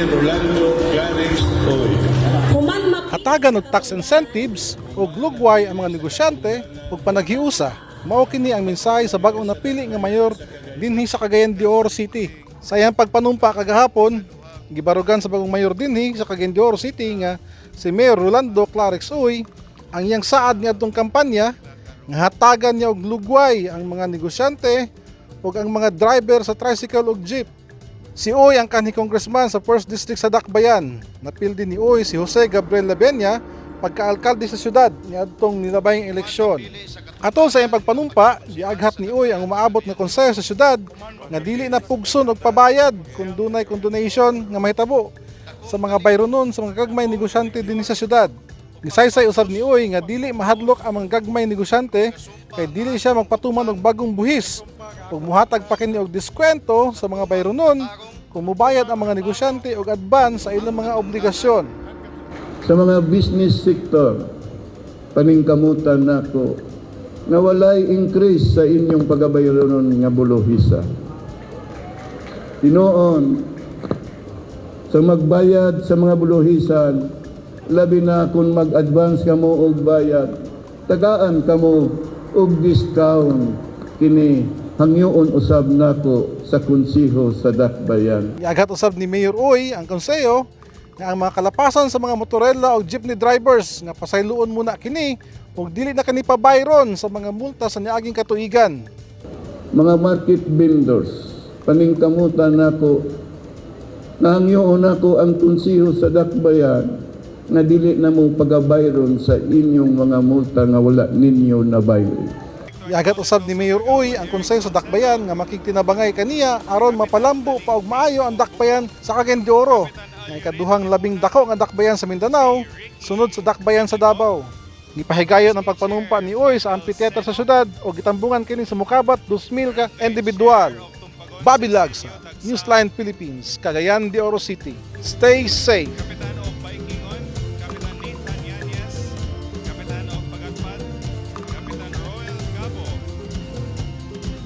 Mayor Rolando Clarix Oy. Hatagan og tax incentives o lugway ang mga negosyante ug panaghiusa. Mao kini ang mensahe sa bag-ong napili nga mayor dinhi sa Cagayan de Oro City. Sa iyang pagpanumpa kagahapon, gibarugan sa bagong mayor dinhi sa Cagayan de Oro City nga si Mayor Rolando Clarix Oy ang iyang saad niadtong kampanya nga hatagan niya og lugway ang mga negosyante ug ang mga driver sa tricycle ug jeep. Si Oy ang kanhi congressman sa 1st District sa Dakbayan. Napildi ni Oy si Jose Gabriel Labenya pagka-alkalde sa syudad niadtong nilabayng eleksyon. Atol sa iyang pagpanumpa, giaghat ni Oy ang umaabot nga konseho sa syudad nga dili na pugson og pabayad kung dunay condonation nga mahitabo sa mga bayronon sa mga gagmay negosyante dinhi sa syudad. Gisaysay usab ni Oy nga dili mahadlok ang mga gagmay negosyante kay dili siya magpatuman og bagong buhis ug muhatag pa kini og diskwento sa mga bayronon kung mubayad ang mga negosyante og advance sa ilang mga obligasyon. Sa mga business sector, paningkamutan nako na walay increase sa inyong pagabayronon nga bulohisa. Tinuon sa magbayad sa mga bulohisan, labi na kung mag-advance kamo og bayad, tagaan kamo og discount kini hangyoon usab nako sa konseho sa Dakbayan. Giaghat usab ni Mayor Oy ang konseho nga ang mga kalapasan sa mga motorela o jeepney drivers nga pasayloon muna kini ug dili na kani pabayron sa mga multa sa niaging katuigan. Mga market vendors, paningkamutan nako na hangyoon nako ang konseho sa Dakbayan nga dili na mo pagabayron sa inyong mga multa nga wala ninyo nabayad. Iagat usab ni Mayor Oy ang konseho sa Dakbayan nga makiktinabangay kaniya aron mapalambo pa og maayo ang Dakbayan sa Cagayan de Oro nga ikaduhang labing dako nga dakbayan sa Mindanao sunod sa Dakbayan sa Davao. Gipahigayon ang pagpanumpa ni Oy sa amphitheater sa syudad o gitambungan kini sa mokabat 2,000 ka individual. Bobby Lagsa, Newsline Philippines, Cagayan de Oro City. Stay safe.